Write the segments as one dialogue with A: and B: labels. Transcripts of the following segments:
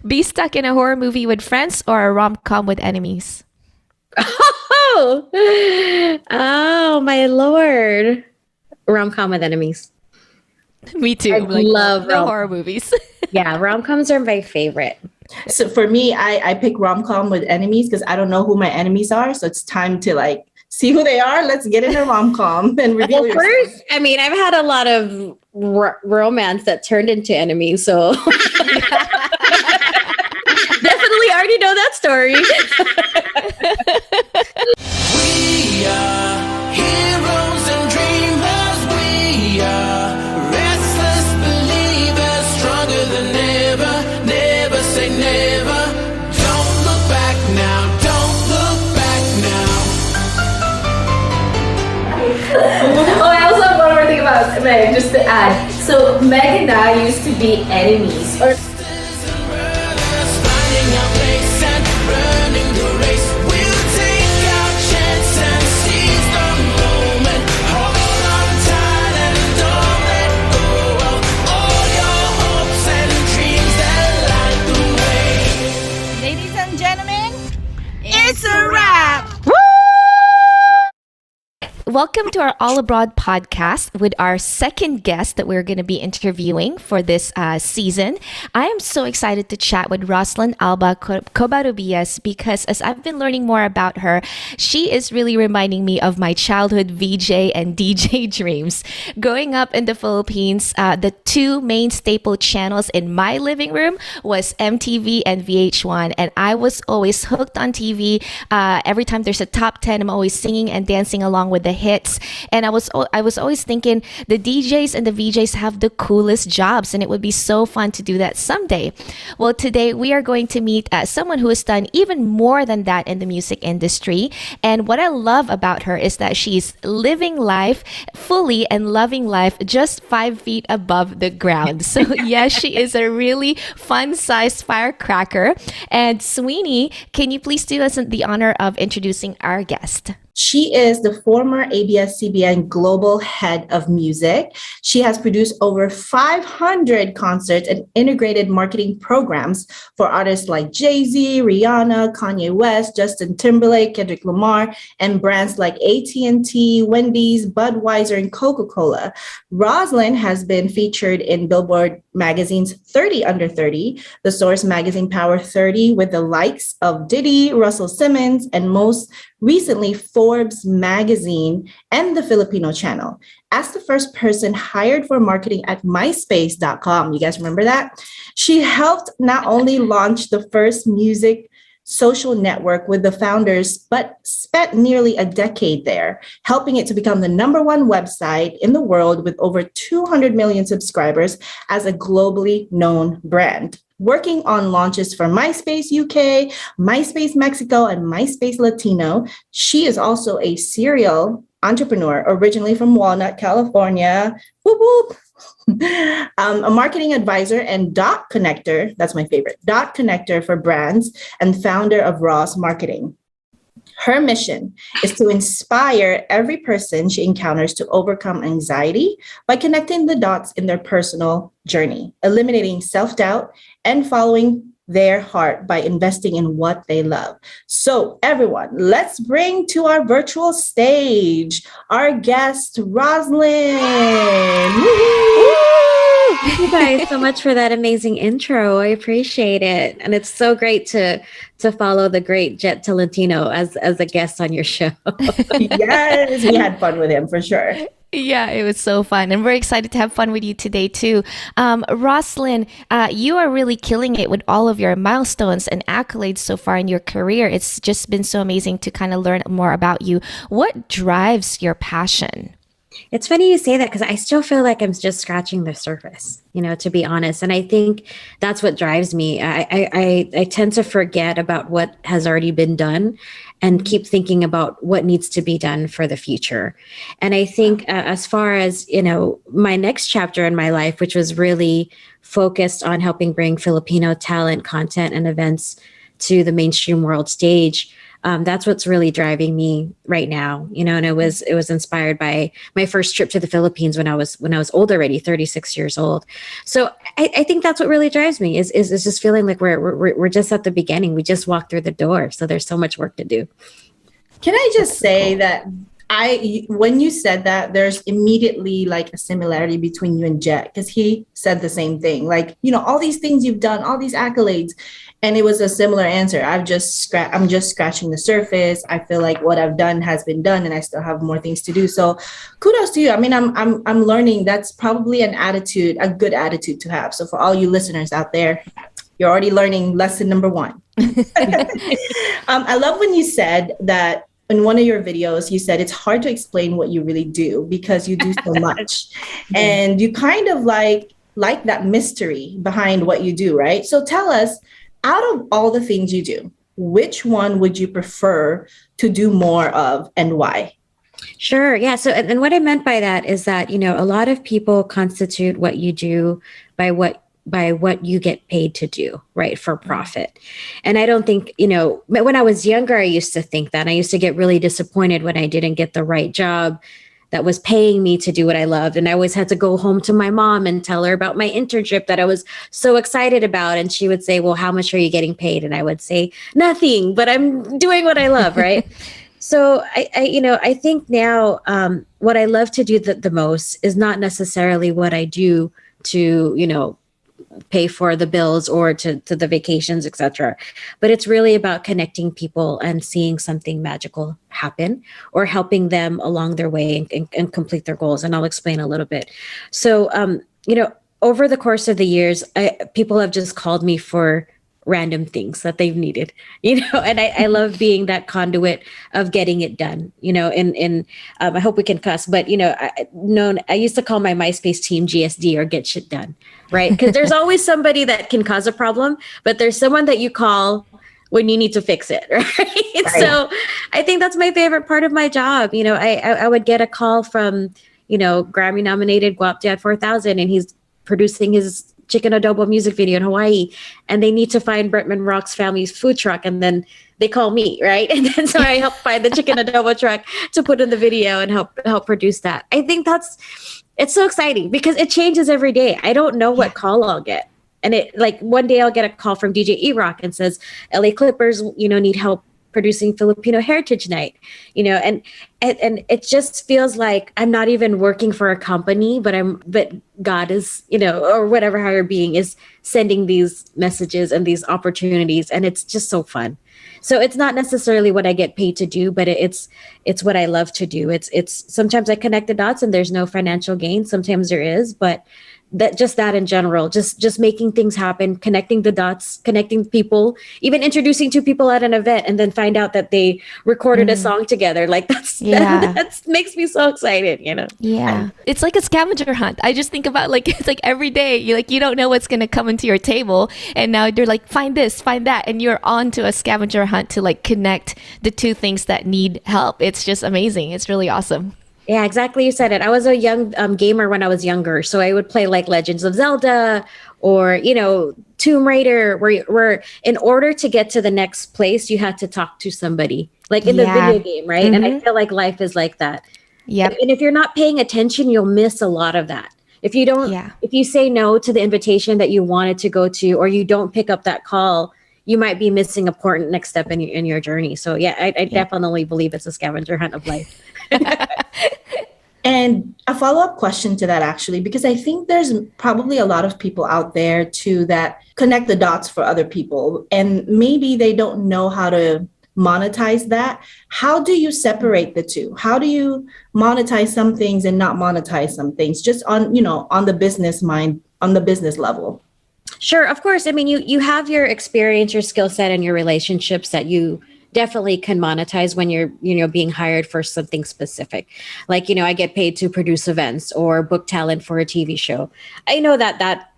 A: Be stuck in a horror movie with friends or a rom-com with enemies?
B: Oh, oh my Lord. Rom-com with enemies.
A: Me too.
B: I
A: Like,
B: love
A: no horror movies.
B: Yeah, rom-coms are my favorite.
C: So for me, I pick rom-com with enemies because I don't know who my enemies are. So it's time to like see who they are. Let's get in a rom-com and reveal
B: Well,
C: yourself.
B: first, I mean, I've had a lot of romance that turned into enemies, so definitely already know that story.
D: We are heroes and dreamers. We are restless believers, stronger than ever. Never say never. Don't look back now. Don't look back now.
E: Oh, I also have one more thing about Meg, just to add. So Meg and I used to be enemies. Or
D: Finding our place and running the race. We'll take our chance and seize the moment. Hold on tight and don't let go of all your hopes and dreams that light the way.
F: Ladies and gentlemen, it's a wrap!
A: Welcome to our All Abroad podcast with our second guest that we're going to be interviewing for this season. I am so excited to chat with Roslynn Alba Cobarrubias because as I've been learning more about her, she is really reminding me of my childhood VJ and DJ dreams. Growing up in the Philippines, the two main staple channels in my living room was MTV and VH1, and I was always hooked on TV. Every time there's a top 10, I'm always singing and dancing along with the hits. And I was always thinking the DJs and the VJs have the coolest jobs, and it would be so fun to do that someday. Well, today we are going to meet someone who has done even more than that in the music industry. And what I love about her is that she's living life fully and loving life just 5 feet above the ground. So yes, she is a really fun-sized firecracker. And Sweeney, can you please do us the honor of introducing our guest?
C: She is the former ABS-CBN Global Head of Music. She has produced over 500 concerts and integrated marketing programs for artists like Jay-Z, Rihanna, Kanye West, Justin Timberlake, Kendrick Lamar, and brands like AT&T, Wendy's, Budweiser, and Coca-Cola. Roslynn has been featured in Billboard Magazine's 30 Under 30, The Source Magazine Power 30 with the likes of Diddy, Russell Simmons, and most recently Forbes magazine and the Filipino channel. As the first person hired for marketing at MySpace.com, you guys remember that? She helped not only launch the first music social network with the founders, but spent nearly a decade there, helping it to become the #1 website in the world with over 200 million subscribers as a globally known brand. Working on launches for MySpace UK, MySpace Mexico, and MySpace Latino, she is also a serial entrepreneur originally from Walnut, California. Whoop, whoop. A marketing advisor and dot connector, that's my favorite, dot connector for brands and founder of Ross Marketing. Her mission is to inspire every person she encounters to overcome anxiety by connecting the dots in their personal journey, eliminating self-doubt, and following their heart by investing in what they love. So everyone, let's bring to our virtual stage our guest, Roslynn.
B: Thank you guys so much for that amazing intro. I appreciate it. And it's so great to follow the great Jet Tolentino as a guest on your show.
C: Yes, we had fun with him for sure.
A: Yeah, it was so fun. And we're excited to have fun with you today, too. Roslynn, you are really killing it with all of your milestones and accolades so far in your career. It's just been so amazing to kind of learn more about you. What drives your passion?
B: It's funny you say that because I still feel like I'm just scratching the surface, to be honest. And I think that's what drives me. I tend to forget about what has already been done and keep thinking about what needs to be done for the future. And I think as far as, my next chapter in my life, which was really focused on helping bring Filipino talent, content, and events to the mainstream world stage. That's what's really driving me right now, and it was inspired by my first trip to the Philippines when I was old already, 36 years old. So I think that's what really drives me is just feeling like we're just at the beginning. We just walked through the door. So there's so much work to do.
C: Can I just say that when you said that, there's immediately like a similarity between you and Jet, because he said the same thing. Like, all these things you've done, all these accolades. And it was a similar answer. I'm just scratching the surface. I feel like what I've done has been done, and I still have more things to do. So, kudos to you. I mean, I'm learning. That's probably a good attitude to have. So, for all you listeners out there, you're already learning lesson number 1. I love when you said that in one of your videos. You said it's hard to explain what you really do because you do so much, and you kind of like that mystery behind what you do, right? So, tell us. Out of all the things you do, which one would you prefer to do more of and why?
B: Sure. Yeah. So, and what I meant by that is that, a lot of people constitute what you do by what you get paid to do, right? For profit. And I don't think, when I was younger, I used to think that. I used to get really disappointed when I didn't get the right job that was paying me to do what I loved. And I always had to go home to my mom and tell her about my internship that I was so excited about. And she would say, well, how much are you getting paid? And I would say, nothing, but I'm doing what I love, right? So I think now what I love to do the most is not necessarily what I do to, pay for the bills or to the vacations, etc. But it's really about connecting people and seeing something magical happen or helping them along their way and complete their goals. And I'll explain a little bit. So, over the course of the years, people have just called me for random things that they've needed, and I love being that conduit of getting it done, and I hope we can cuss, but, I used to call my MySpace team GSD, or get shit done, right? Because there's always somebody that can cause a problem, but there's someone that you call when you need to fix it, right? So I think that's my favorite part of my job. I would get a call from, Grammy nominated Guap Dad 4000, and he's producing his chicken adobo music video in Hawaii, and they need to find Bretman Rock's family's food truck, and then they call me, right? And then so I help find the chicken adobo truck to put in the video and help produce that. I think it's so exciting because it changes every day. I don't know what call I'll get. And it, like, one day I'll get a call from DJ E-Rock and says, LA Clippers, need help producing Filipino Heritage Night, and it just feels like I'm not even working for a company, but God is, or whatever higher being is sending these messages and these opportunities, and it's just so fun. So it's not necessarily what I get paid to do, but it's what I love to do. It's sometimes I connect the dots and there's no financial gain. Sometimes there is, but that in general, just making things happen, connecting the dots, connecting people, even introducing two people at an event and then find out that they recorded a song together. Like that makes me so excited,
A: Yeah. It's like a scavenger hunt. I just think about it's like every day you don't know what's going to come into your table. And now you're like, find this, find that. And you're on to a scavenger hunt to connect the two things that need help. It's just amazing. It's really awesome.
B: Yeah, exactly. You said it. I was a young gamer when I was younger. So I would play Legends of Zelda or, Tomb Raider, where in order to get to the next place, you had to talk to somebody in the video game, right? Mm-hmm. And I feel like life is like that.
A: Yep.
B: And if you're not paying attention, you'll miss a lot of that. If you don't, if you say no to the invitation that you wanted to go to, or you don't pick up that call, you might be missing a important next step in your journey. So I definitely believe it's a scavenger hunt of life.
C: And a follow-up question to that, actually, because I think there's probably a lot of people out there too that connect the dots for other people, and maybe they don't know how to monetize that. How do you separate the two? How do you monetize some things and not monetize some things, just on the business mind, on the business level?
B: Sure, of course. I mean, you have your experience, your skill set, and your relationships that you definitely can monetize when you're being hired for something specific. I get paid to produce events or book talent for a TV show. I know that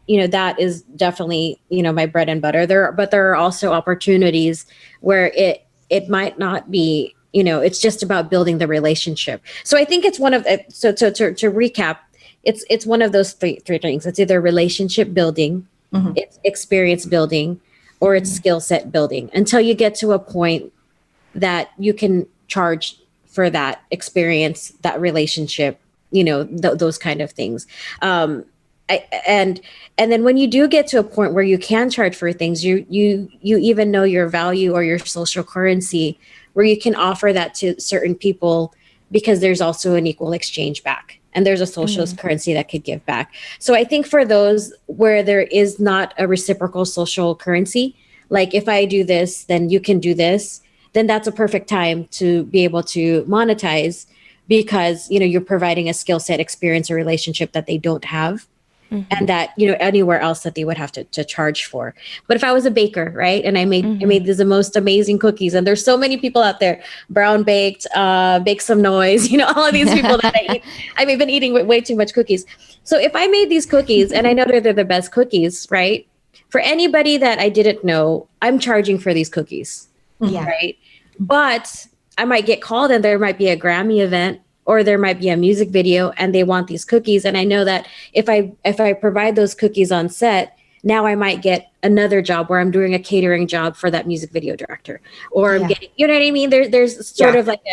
B: is definitely my bread and butter. But there are also opportunities where it might not be. It's just about building the relationship. So I think it's one of to recap, it's one of those three things. It's either relationship building, it's experience building, or it's skill set building until you get to a point that you can charge for that experience, that relationship, those kind of things. And then when you do get to a point where you can charge for things, you even know your value or your social currency, where you can offer that to certain people, because there's also an equal exchange back, and there's a social currency that could give back. So I think for those where there is not a reciprocal social currency, like if I do this, then you can do this, then that's a perfect time to be able to monetize, because you're providing a skill set, experience, or relationship that they don't have. And that, anywhere else that they would have to charge for. But if I was a baker, right, and I made these most amazing cookies, and there's so many people out there, Brown Baked, Bake Some Noise, all of these people that I eat. I've been eating way too much cookies. So if I made these cookies, and I know they're the best cookies, right, for anybody that I didn't know, I'm charging for these cookies, right? But I might get called, and there might be a Grammy event, or there might be a music video, and they want these cookies. And I know that if I provide those cookies on set, now I might get another job where I'm doing a catering job for that music video director, or I'm getting, you know what I mean? There's sort of like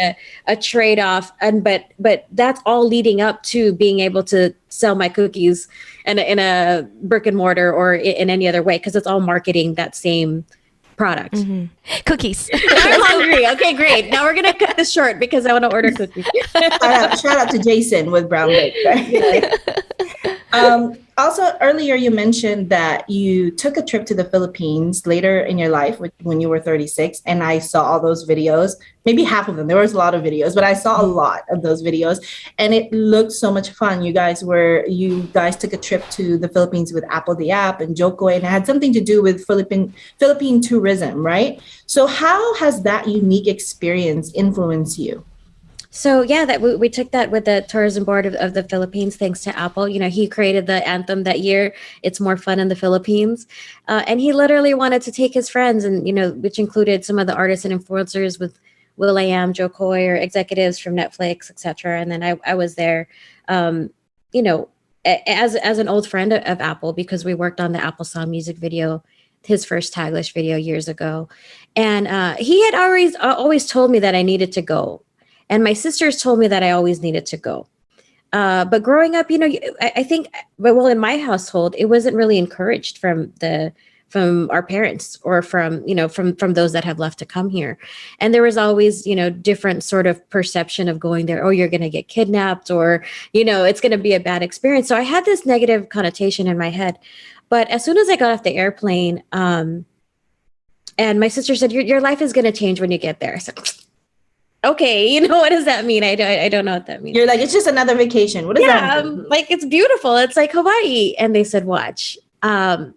B: a trade-off, but that's all leading up to being able to sell my cookies in a brick and mortar or in any other way, because it's all marketing that same product.
A: Cookies.
B: I'm hungry. Okay, great. Now we're gonna cut this short because I want to order cookies.
C: Shout out to Jason with Brown Bake. Also, earlier you mentioned that you took a trip to the Philippines later in your life when you were 36, and I saw all those videos, maybe half of them. There was a lot of videos, but I saw a lot of those videos, and it looked so much fun. You guys took a trip to the Philippines with Apple the App and Jokoy, and it had something to do with Philippine tourism, right? So how has that unique experience influenced you?
B: So that we took that with the tourism board of the Philippines, thanks to Apple. He created the anthem that year, "It's More Fun in the Philippines," and he literally wanted to take his friends, and which included some of the artists and influencers with will.i.am, Joe Coy, or executives from Netflix, etc. And then I was there, as an old friend of Apple, because we worked on the Apple Song music video, his first Taglish video years ago, and he had always told me that I needed to go. And my sisters told me that I always needed to go. But growing up, I think, in my household, it wasn't really encouraged from our parents, or from those that have left to come here. And there was always, different sort of perception of going there. Oh, you're going to get kidnapped, or, it's going to be a bad experience. So I had this negative connotation in my head. But as soon as I got off the airplane, and my sister said, your life is going to change when you get there. I said, okay, what does that mean? I don't know what that means.
C: You're like, it's just another vacation. What does that mean?
B: Like, it's beautiful. It's like Hawaii. And they said, watch. And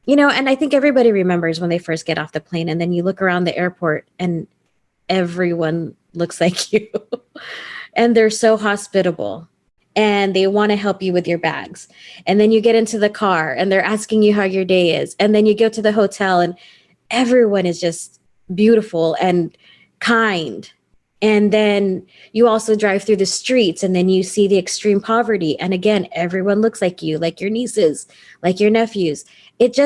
B: I think everybody remembers when they first get off the plane, and then you look around the airport and everyone looks like you. And they're so hospitable, and they want to help you with your bags. And then you get into the car and they're asking you how your day is. And then you go to the hotel and everyone is just beautiful and kind. And then you also drive through the streets, and then you see the extreme poverty. And again, everyone looks like you, like your nieces, like your nephews. It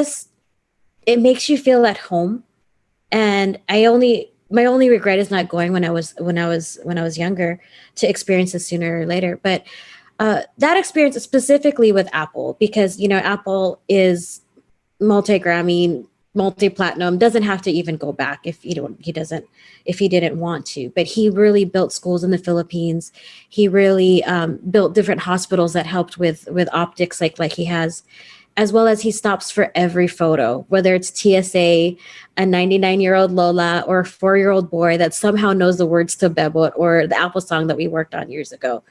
B: makes you feel at home. And my only regret is not going when I was younger, to experience this sooner or later. But that experience specifically with Apple, because Apple is multi-Grammy, multi-platinum, doesn't have to even go back if he didn't want to. But he really built schools in the Philippines. He really built different hospitals that helped with optics, like he has, as well as he stops for every photo, whether it's TSA, a 99-year-old Lola, or a 4-year-old boy that somehow knows the words to Bebot, or the Apple song that we worked on years ago.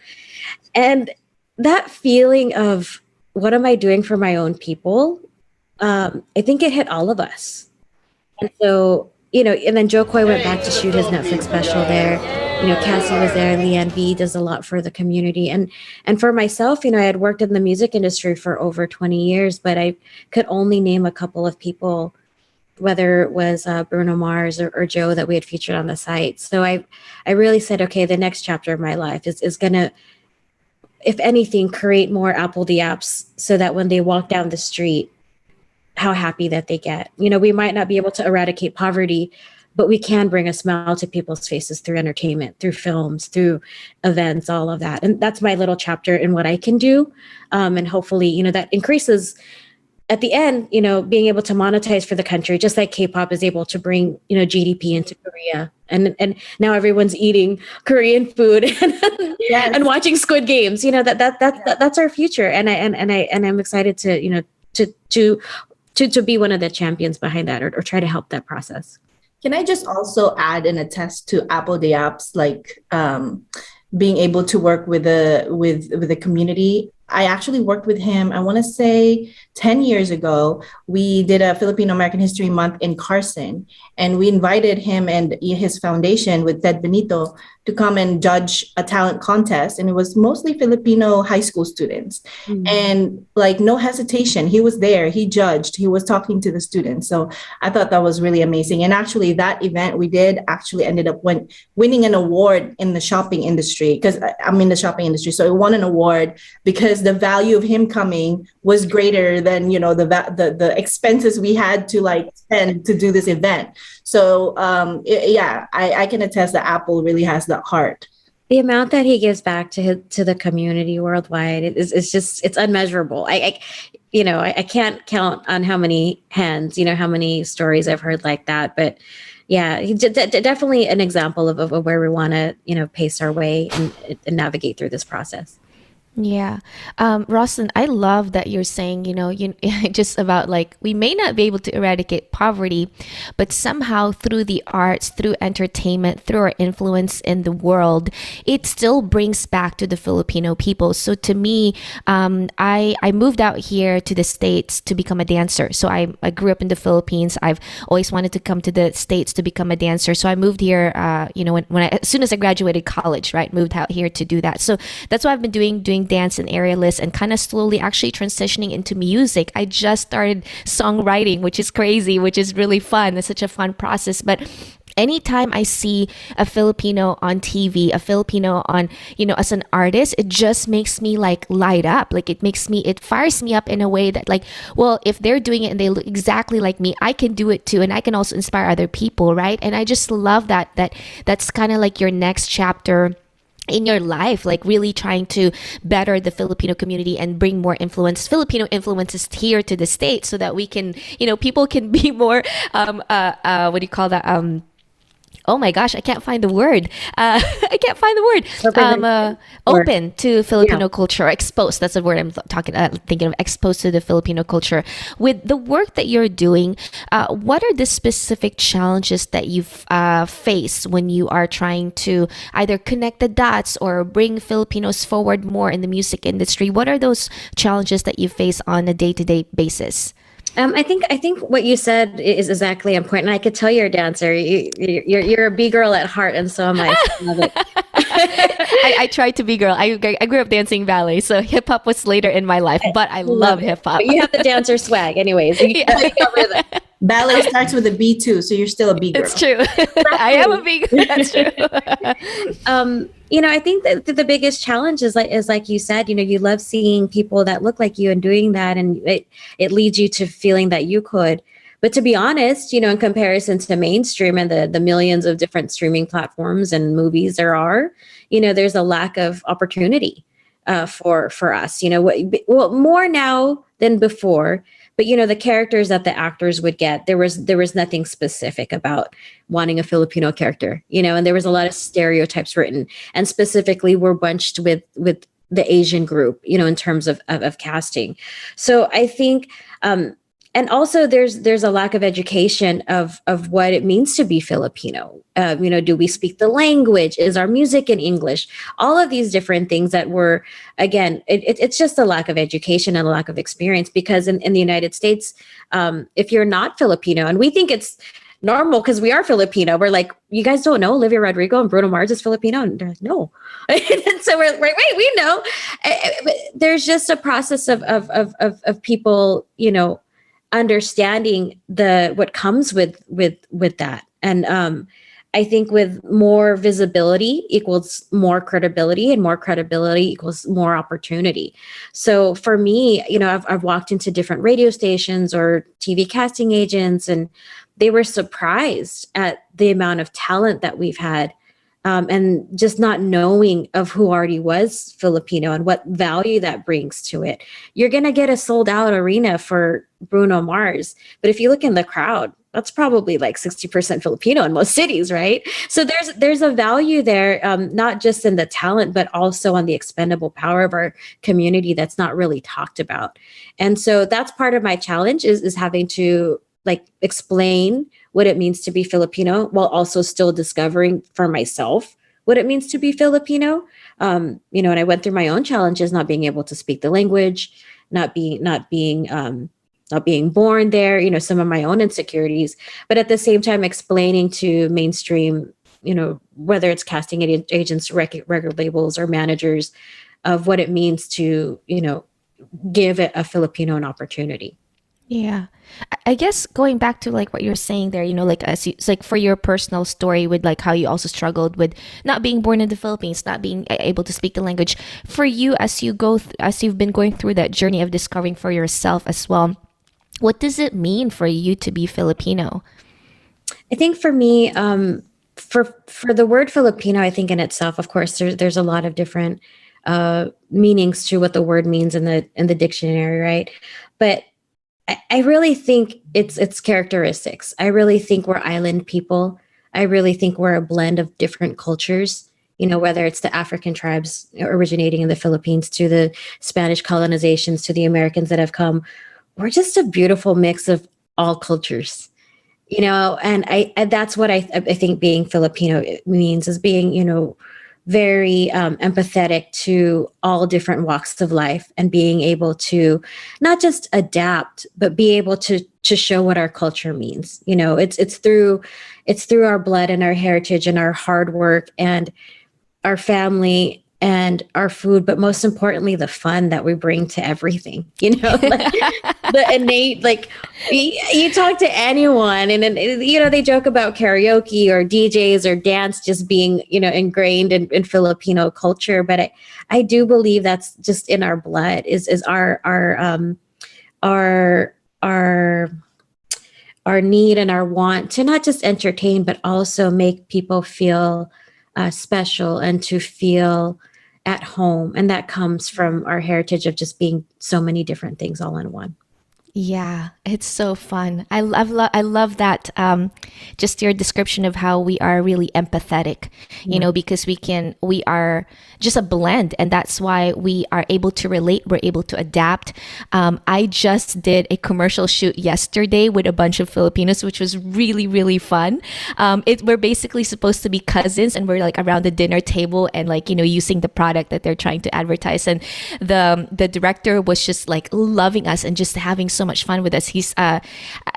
B: And that feeling of, what am I doing for my own people? I think it hit all of us. And so, and then Joe Coy went back to shoot his Netflix special there. Cassie was there. Leanne V does a lot for the community. And for myself, I had worked in the music industry for over 20 years, but I could only name a couple of people, whether it was Bruno Mars or Joe, that we had featured on the site. So I really said, okay, the next chapter of my life is going to, if anything, create more Apple the apps, so that when they walk down the street, how happy that they get. We might not be able to eradicate poverty, but we can bring a smile to people's faces through entertainment, through films, through events, all of that. And that's my little chapter in what I can do. And hopefully, that increases at the end, being able to monetize for the country, just like K-pop is able to bring, GDP into Korea. And now everyone's eating Korean food
C: Yes.
B: and watching Squid Games. That's our future. And I'm excited to be one of the champions behind that, or try to help that process.
C: Can I just also add and attest to Apple the apps, like being able to work with the community? I actually worked with him, I want to say 10 years ago. We did a Filipino American History Month in Carson, and we invited him and his foundation with Ted Benito to come and judge a talent contest. And it was mostly Filipino high school students. Mm-hmm. And like, no hesitation, he was there, he judged, he was talking to the students. So I thought that was really amazing. And actually that event we did actually ended up winning an award in the shopping industry, because I'm in the shopping industry. So it won an award because the value of him coming was greater than, the expenses we had to like spend to do this event. So I can attest that Apple really has that heart.
B: The amount that he gives back to the community worldwide it's unmeasurable. I can't count on how many hands, how many stories I've heard like that. But yeah, definitely an example of where we want to, pace our way and navigate through this process.
A: Yeah. Roslynn, I love that you're saying, just about like, we may not be able to eradicate poverty, but somehow through the arts, through entertainment, through our influence in the world, it still brings back to the Filipino people. So to me, I moved out here to the States to become a dancer. So I grew up in the Philippines. I've always wanted to come to the States to become a dancer. So I moved here, as soon as I graduated college, right, moved out here to do that. So that's what I've been doing dance and aerialist, and kind of slowly actually transitioning into music. I just started songwriting, which is crazy, which is really fun. It's such a fun process. But anytime I see a Filipino on TV, a Filipino on, as an artist, it just makes me like light up. Like it fires me up in a way that like, well, if they're doing it and they look exactly like me, I can do it too. And I can also inspire other people, right? And I just love that's kind of like your next chapter in your life, like really trying to better the Filipino community and bring more Filipino influences here to the States, so that we can, people can be more, what do you call that? Oh my gosh, I can't find the word. Open to Filipino culture, exposed. That's the word I'm thinking of. Exposed to the Filipino culture. With the work that you're doing, what are the specific challenges that you've faced when you are trying to either connect the dots or bring Filipinos forward more in the music industry? What are those challenges that you face on a day-to-day basis?
B: I think what you said is exactly on point, and I could tell you're a dancer. You're a B-girl at heart, and so am I. I love it.
A: I tried to be girl. I grew up dancing ballet, so hip hop was later in my life, but I love hip hop.
B: You have the dancer swag, anyways. You got rhythm.
C: Ballet starts with a B too, so you're still a B girl.
A: It's true. I am a B girl. That's true.
B: I think that the biggest challenge is like you said, you love seeing people that look like you and doing that, and it leads you to feeling that you could. But to be honest, in comparison to mainstream and the millions of different streaming platforms and movies there are, there's a lack of opportunity for us. More now than before. But the characters that the actors would get, there was nothing specific about wanting a Filipino character, and there was a lot of stereotypes written, and specifically were bunched with the Asian group, in terms of casting. So I think, and also there's a lack of education of what it means to be Filipino. Do we speak the language? Is our music in English? All of these different things that were, again, it's just a lack of education and a lack of experience, because in the United States, if you're not Filipino, and we think it's normal because we are Filipino, we're like, you guys don't know Olivia Rodrigo and Bruno Mars is Filipino? And they're like, no. And so we're like, wait, we know. But there's just a process of people, understanding what comes with that. And I think with more visibility equals more credibility, and more credibility equals more opportunity. So for me, I've walked into different radio stations or TV casting agents, and they were surprised at the amount of talent that we've had. And just not knowing of who already was Filipino and what value that brings to it. You're going to get a sold out arena for Bruno Mars. But if you look in the crowd, that's probably like 60% Filipino in most cities, right? So there's a value there, not just in the talent, but also on the expendable power of our community that's not really talked about. And so that's part of my challenge is having to like explain what it means to be Filipino while also still discovering for myself what it means to be Filipino. And I went through my own challenges, not being able to speak the language, not being born there, some of my own insecurities, but at the same time explaining to mainstream, whether it's casting agents, record labels, or managers, of what it means to, give a Filipino an opportunity.
A: Yeah. I guess going back to like what you're saying there, like it's like for your personal story with like how you also struggled with not being born in the Philippines, not being able to speak the language. For you, as you've been going through that journey of discovering for yourself as well, what does it mean for you to be Filipino?
B: I think for me, for the word Filipino, I think in itself, of course, there's a lot of different meanings to what the word means in the dictionary, right? But I really think it's characteristics. I really think we're island people. I really think we're a blend of different cultures, whether it's the African tribes originating in the Philippines to the Spanish colonizations to the Americans that have come. We're just a beautiful mix of all cultures, and that's what I think being Filipino means, is being, very empathetic to all different walks of life, and being able to not just adapt, but be able to show what our culture means. It's through our blood and our heritage and our hard work and our family and our food, but most importantly, the fun that we bring to everything, like the innate, like you talk to anyone and they joke about karaoke or DJs or dance just being, ingrained in Filipino culture. But I do believe that's just in our blood, is our need and our want to not just entertain, but also make people feel special and to feel at home. And that comes from our heritage of just being so many different things all in one.
A: Yeah, it's so fun. I love that. Just your description of how we are really empathetic, because we are just a blend, and that's why we are able to relate. We're able to adapt. I just did a commercial shoot yesterday with a bunch of Filipinos, which was really, really fun. We're basically supposed to be cousins, and we're like around the dinner table and like, using the product that they're trying to advertise. And the director was just like loving us and just having so much fun with us. He's I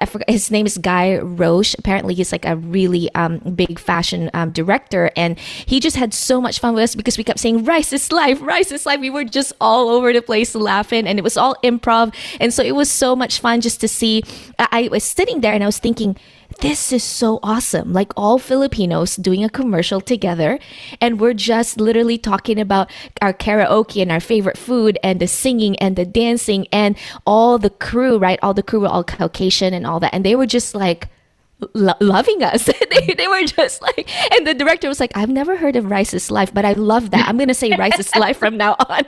A: forgot, his name is Guy Roche. Apparently he's like a really big fashion director, and he just had so much fun with us because we kept saying rice is life, rice is life. We were just all over the place laughing, and it was all improv, and so it was so much fun just to see. I was sitting there and I was thinking, this is so awesome. Like all Filipinos doing a commercial together, and we're just literally talking about our karaoke and our favorite food and the singing and the dancing, and all the crew, right? All the crew were all Caucasian and all that. And they were just like loving us. they were just like, and the director was like, I've never heard of Rice is Life, but I love that. I'm going to say Rice is Life from now on.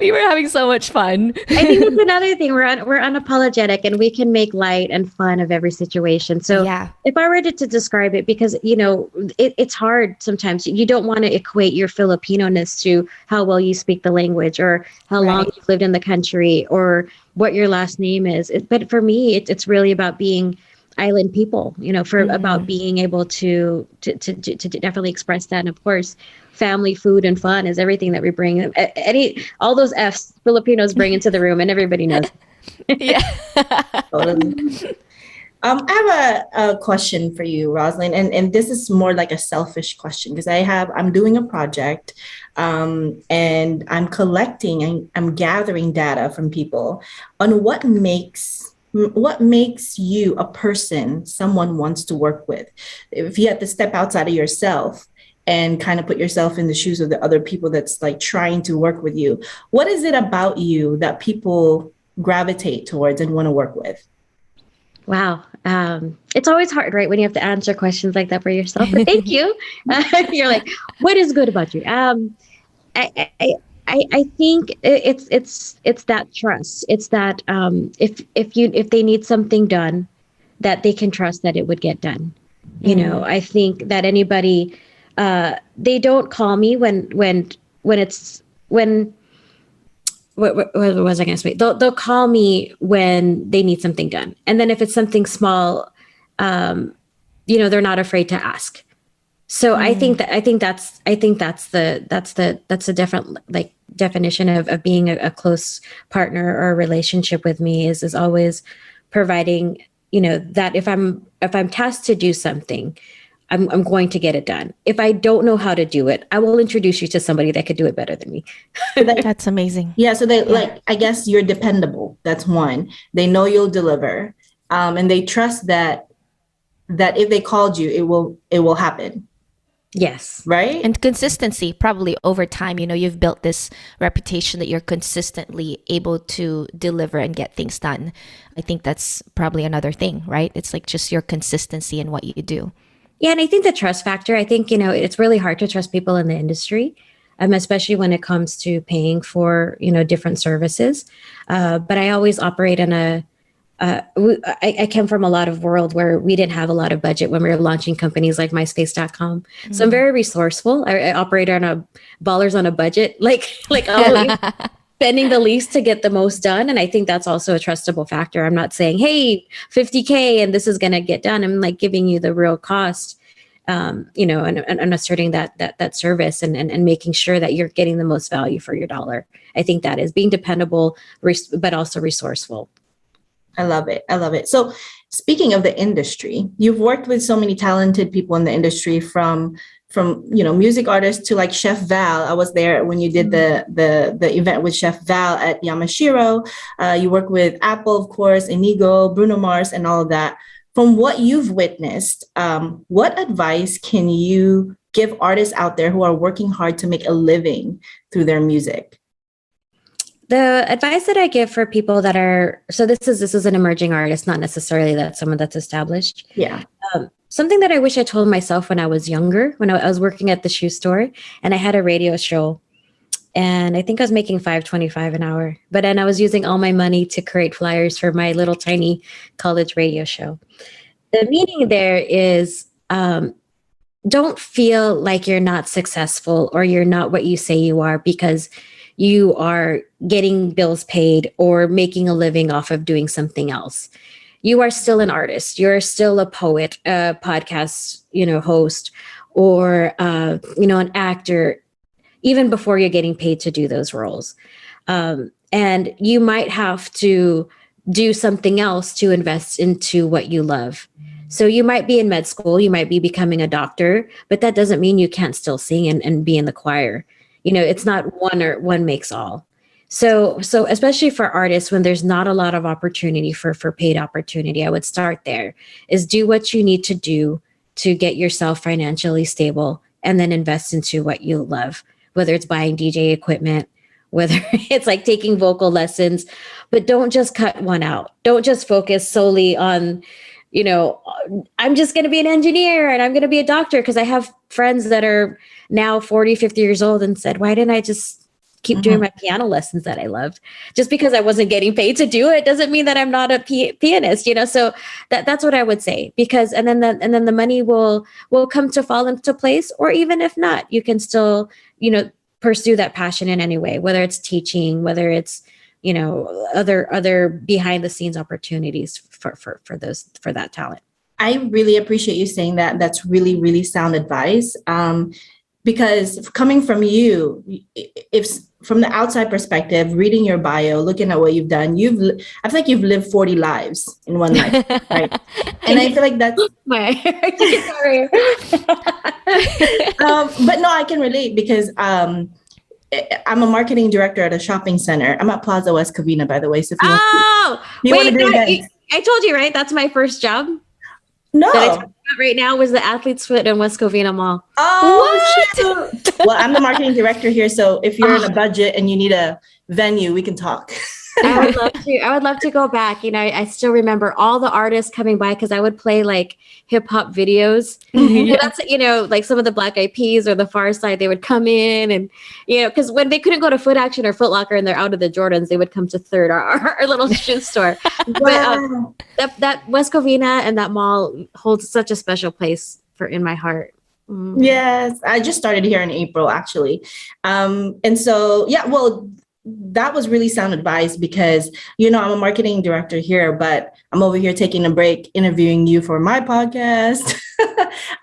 A: We were having so much fun.
B: I think that's another thing. We're unapologetic, and we can make light and fun of every situation. So
A: yeah.
B: If I were to describe it, because it's hard sometimes. You don't want to equate your Filipino-ness to how well you speak the language or how long you've lived in the country or what your last name is. But for me, it's really about being island people, about being able to definitely express that. And of course, family, food, and fun is everything that we bring. All those F's Filipinos bring into the room, and everybody knows.
A: Yeah.
C: I have a question for you, Roslynn, and this is more like a selfish question because I'm doing a project, and I'm collecting and I'm gathering data from people on what makes what makes you a person someone wants to work with? If you had to step outside of yourself and kind of put yourself in the shoes of the other people that's like trying to work with you, what is it about you that people gravitate towards and want to work with?
B: Wow. It's always hard, right? When you have to answer questions like that for yourself. But thank you. You're like, what is good about you? I think it's that trust. It's that if they need something done, that they can trust that it would get done. You know, I think that anybody, they don't call me when what was I going to say? They'll call me when they need something done, and then if it's something small, they're not afraid to ask. So I think that's a different like definition of being a close partner or a relationship with me is always providing, that if I'm tasked to do something, I'm going to get it done. If I don't know how to do it, I will introduce you to somebody that could do it better than me.
A: That's amazing.
C: Yeah. So like, I guess you're dependable. That's one. They know you'll deliver. And they trust that if they called you, it will happen.
B: Yes.
C: Right.
A: And consistency, probably over time, you've built this reputation that you're consistently able to deliver and get things done. I think that's probably another thing, right? It's like just your consistency in what you do.
B: Yeah. And I think the trust factor, I think, it's really hard to trust people in the industry, especially when it comes to paying for, different services. But I always operate in I came from a lot of world where we didn't have a lot of budget when we were launching companies like MySpace.com. Mm-hmm. So I'm very resourceful. I operate on ballers on a budget, like always spending the least to get the most done. And I think that's also a trustable factor. I'm not saying, hey, $50K and this is going to get done. I'm like giving you the real cost, and asserting that service and making sure that you're getting the most value for your dollar. I think that is being dependable, but also resourceful.
C: I love it. I love it. So speaking of the industry, you've worked with so many talented people in the industry from music artists to like Chef Val. I was there when you did the event with Chef Val at Yamashiro. You work with Apple, of course, Inigo, Bruno Mars, and all of that. From what you've witnessed, what advice can you give artists out there who are working hard to make a living through their music?
B: The advice that I give for people that are, so this is an emerging artist, not necessarily that someone that's established.
C: Yeah.
B: Something that I wish I told myself when I was younger, when I was working at the shoe store and I had a radio show, and I think I was making $5.25 an hour, but then I was using all my money to create flyers for my little tiny college radio show. The meaning there is, don't feel like you're not successful or you're not what you say you are because you are getting bills paid or making a living off of doing something else. You are still an artist. You're still a poet, a podcast, host, or, an actor, even before you're getting paid to do those roles. And you might have to do something else to invest into what you love. So you might be in med school, you might be becoming a doctor, but that doesn't mean you can't still sing and be in the choir. It's not one makes all. So especially for artists, when there's not a lot of opportunity for paid opportunity, I would start there, is do what you need to do to get yourself financially stable and then invest into what you love, whether it's buying DJ equipment, whether it's like taking vocal lessons, but don't just cut one out. Don't just focus solely on, I'm just going to be an engineer and I'm going to be a doctor, because I have friends that are now 40, 50 years old and said, why didn't I just keep doing my piano lessons that I loved? Just because I wasn't getting paid to do it doesn't mean that I'm not a pianist, So that's what I would say, because and then the money will come to fall into place, or even if not, you can still, pursue that passion in any way, whether it's teaching, whether it's, other behind the scenes opportunities for that talent.
C: I really appreciate you saying that. That's really, really sound advice. Because coming from you, if from the outside perspective, reading your bio, looking at what you've done, I feel like you've lived 40 lives in one life, right? And I feel like that's
B: Sorry.
C: But no, I can relate, because I'm a marketing director at a shopping center. I'm at Plaza West Covina, by the way. So if you want to do events.
B: I told you, right? That's my first job.
C: No.
B: That I talked about right now was the Athlete's Foot in West Covina Mall.
C: Oh, shoot. Well, I'm the marketing director here, so if you're in a budget and you need a venue, we can talk.
B: I would love to. I would love to go back. You know, I still remember all the artists coming by because I would play like hip hop videos. And that's, you know, like some of the Black Eyed Peas or the Far Side. They would come in, and you know, because when they couldn't go to Foot Action or Foot Locker and they're out of the Jordans, they would come to Third, our little shoe store.
C: Wow.
B: But that West Covina and that mall holds such a special place in my heart.
C: Yes, I just started here in April, actually. And so, yeah, well, that was really sound advice because, you know, I'm a marketing director here, but I'm over here taking a break, interviewing you for my podcast.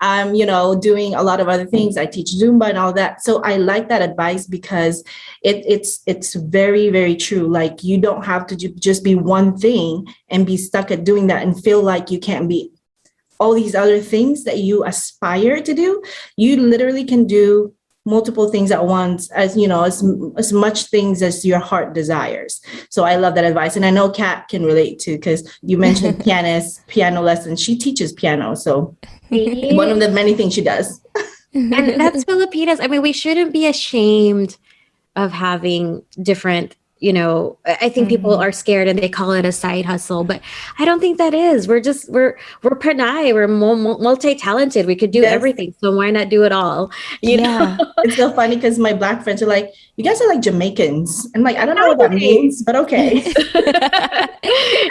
C: I'm, you know, doing a lot of other things. I teach Zumba and all that. So I like that advice because it's very, very true. Like you don't have to just be one thing and be stuck at doing that and feel like you can't be all these other things that you aspire to do. You literally can do multiple things at once, as you know, as much things as your heart desires. So I love that advice. And I know Kat can relate to, because you mentioned piano lessons. She teaches piano. So one of the many things she does.
B: And that's Filipinos. I mean, we shouldn't be ashamed of having different, you know, I think people are scared and they call it a side hustle, but I don't think that is. We're Pinay. We're multi-talented. We could do everything. So why not do it all? You know?
C: It's so funny because my Black friends are like, you guys are like Jamaicans. And like, I don't know what that means, but okay.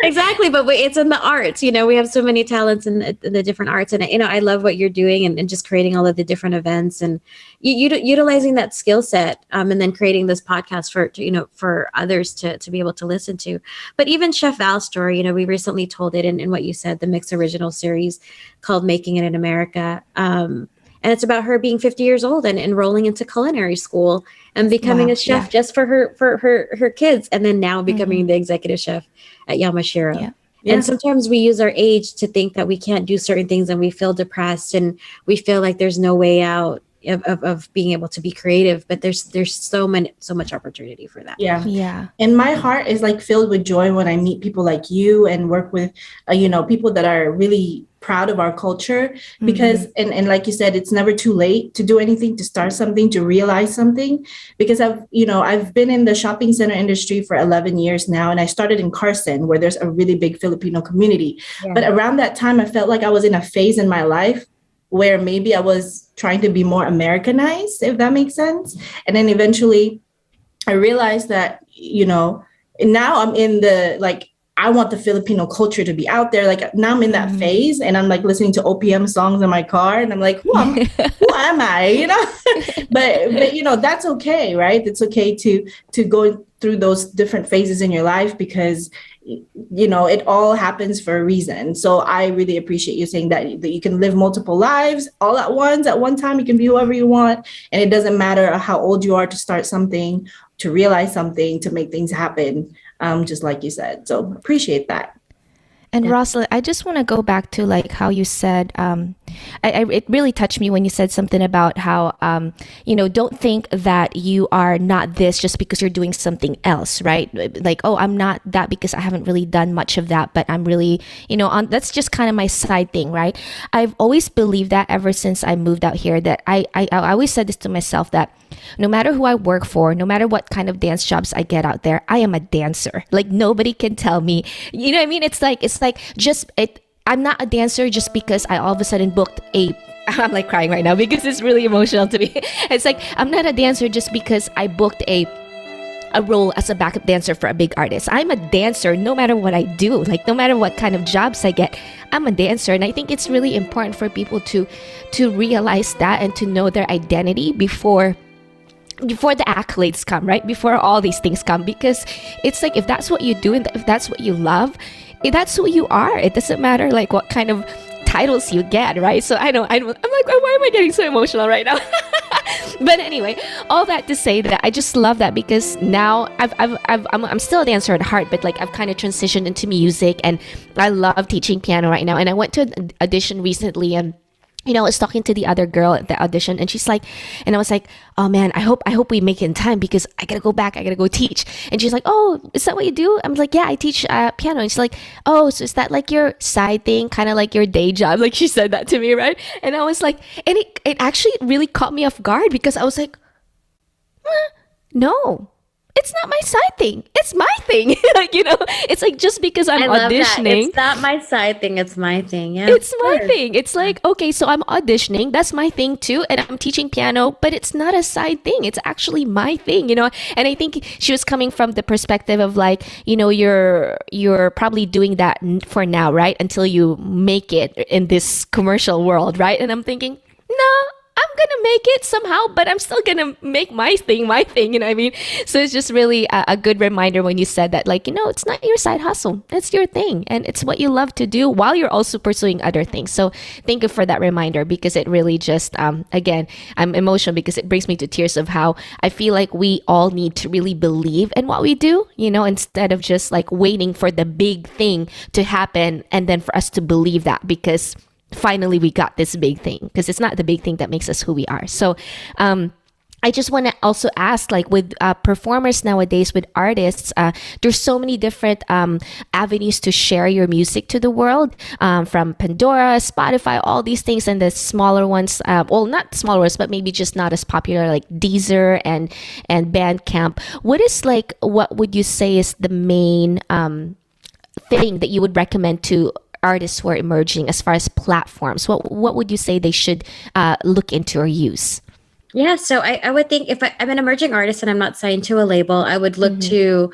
B: Exactly. But it's in the arts. You know, we have so many talents in the different arts. And, you know, I love what you're doing and just creating all of the different events and utilizing that skill set and then creating this podcast for others to be able to listen to. But even Chef Val's story, you know, we recently told it in what you said, the MYX original series called Making It in America. And it's about her being 50 years old and enrolling into culinary school and becoming a chef just for her kids. And then now becoming the executive chef at Yamashiro. Yeah. And sometimes we use our age to think that we can't do certain things and we feel depressed and we feel like there's no way out of being able to be creative, but there's so much opportunity for that.
C: Yeah. And my heart is like filled with joy when I meet people like you and work with, you know, people that are really proud of our culture because, and like you said, it's never too late to do anything, to start something, to realize something, because I've been in the shopping center industry for 11 years now. And I started in Carson where there's a really big Filipino community. Yeah. But around that time, I felt like I was in a phase in my life where maybe I was trying to be more Americanized, if that makes sense. And then eventually I realized that, you know, now I'm in the, like, I want the Filipino culture to be out there. Like now I'm in that phase and I'm like listening to OPM songs in my car and I'm like, who am I, you know? but, you know, that's okay, right? It's okay to go through those different phases in your life because, you know, it all happens for a reason. So I really appreciate you saying that you can live multiple lives all at once. At one time, you can be whoever you want. And it doesn't matter how old you are to start something, to realize something, to make things happen, just like you said. So appreciate that.
A: And Roslynn, I just want to go back to like how you said, it really touched me when you said something about how, you know, don't think that you are not this just because you're doing something else, right? Like, oh, I'm not that because I haven't really done much of that, but I'm really, you know, that's just kind of my side thing, right? I've always believed that ever since I moved out here, that I always said this to myself, that no matter who I work for, no matter what kind of dance jobs I get out there, I am a dancer. Like nobody can tell me, you know what I mean? It's like I'm not a dancer just because I all of a sudden booked I'm like crying right now because it's really emotional to me. It's like, I'm not a dancer just because I booked a role as a backup dancer for a big artist. I'm a dancer no matter what I do, like no matter what kind of jobs I get, I'm a dancer. And I think it's really important for people to realize that and to know their identity before the accolades come, right? Before all these things come, because it's like, if that's what you do and if that's what you love, that's who you are. It doesn't matter like what kind of titles you get, right? So I'm like, why am I getting so emotional right now? But anyway, all that to say that I just love that because now I'm still a dancer at heart, but like I've kind of transitioned into music and I love teaching piano right now. And I went to an audition recently and I was talking to the other girl at the audition, and she's like, and I was like, oh man, I hope we make it in time because I gotta go back, I gotta go teach. And she's like, oh, is that what you do? I'm like, yeah, I teach piano. And she's like, oh, so is that like your side thing, kind of like your day job? Like she said that to me, right? And I was like, and it actually really caught me off guard because I was like, no. It's not my side thing. It's my thing. Like, it's like just because I'm
B: I love
A: auditioning.
B: that. It's not my side thing. It's my thing. Yeah,
A: It's
B: of
A: my
B: course.
A: thing. It's like, okay, so I'm auditioning. That's my thing too. And I'm teaching piano, but it's not a side thing. It's actually my thing. And I think she was coming from the perspective of like, you're probably doing that for now, right? Until you make it in this commercial world, right? And I'm thinking, no, I'm gonna make it somehow, but I'm still gonna make my thing, you know what I mean? So it's just really a good reminder when you said that, like, it's not your side hustle, it's your thing, and it's what you love to do while you're also pursuing other things. So thank you for that reminder, because it really just, again, I'm emotional because it brings me to tears of how I feel like we all need to really believe in what we do, instead of just like waiting for the big thing to happen and then for us to believe that because finally we got this big thing, because it's not the big thing that makes us who we are. So I just want to also ask, like with performers nowadays, with artists, there's so many different avenues to share your music to the world, from Pandora, Spotify, all these things, and the smaller ones, well, not smaller ones, but maybe just not as popular, like Deezer and Bandcamp. What would you say is the main thing that you would recommend to artists who are emerging as far as platforms? What would you say they should look into or use?
B: Yeah, so I would think if I'm an emerging artist and I'm not signed to a label, I would look to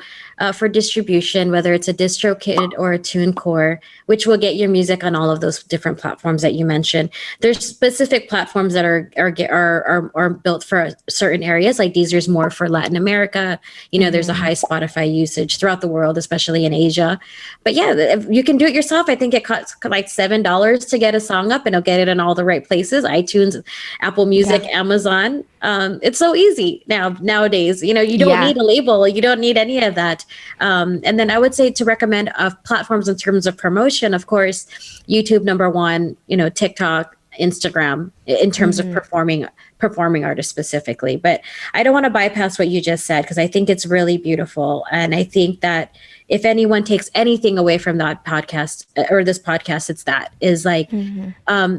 B: for distribution, whether it's a DistroKid or a TuneCore, which will get your music on all of those different platforms that you mentioned. There's specific platforms that are built for certain areas, like Deezer's more for Latin America. There's a high Spotify usage throughout the world, especially in Asia. But yeah, if you can do it yourself. I think it costs like $7 to get a song up, and it'll get it in all the right places: iTunes, Apple Music, Amazon. It's so easy nowadays. You don't need a label. You don't need any of that. And then I would say to recommend platforms in terms of promotion, of course, YouTube, number one, TikTok, Instagram, in terms of performing artists specifically. But I don't want to bypass what you just said, because I think it's really beautiful. And I think that if anyone takes anything away from that podcast or this podcast, it's that is like,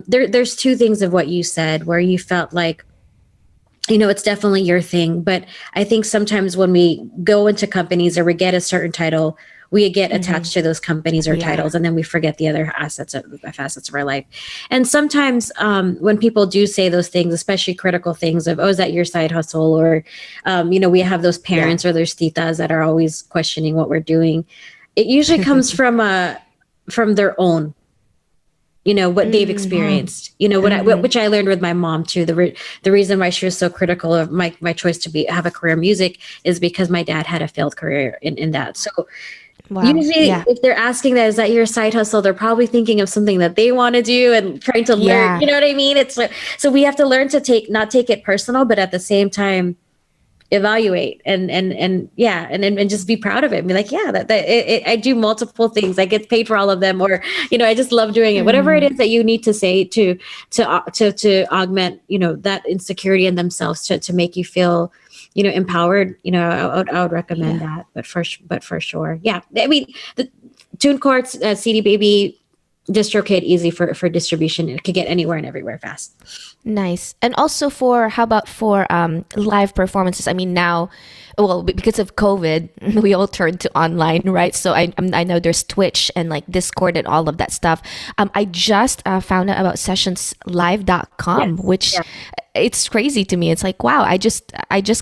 B: there's two things of what you said where you felt like, it's definitely your thing. But I think sometimes when we go into companies or we get a certain title, we get attached to those companies or titles, and then we forget the other facets of our life. And sometimes when people do say those things, especially critical things of, oh, is that your side hustle? Or, we have those parents or those titas that are always questioning what we're doing. It usually comes from their own, what they've experienced, which I learned with my mom too. The reason why she was so critical of my choice to have a career in music is because my dad had a failed career in that. So usually if they're asking that, is that your side hustle? They're probably thinking of something that they want to do and trying to learn, you know what I mean? It's like, so we have to learn to not take it personal, but at the same time, evaluate and just be proud of it and be like, I do multiple things. I get paid for all of them, or I just love doing it. Whatever it is that you need to say to augment that insecurity in themselves to make you feel empowered. I would recommend that. But for sure, I mean, the TuneCore, CD Baby, DistroKid, easy for distribution. It could get anywhere and everywhere fast.
A: Nice. And also how about for live performances? I mean, now, well, because of COVID, we all turned to online, right? So I know there's Twitch and like Discord and all of that stuff. I just found out about sessionslive.com, which it's crazy to me. It's like, wow, I just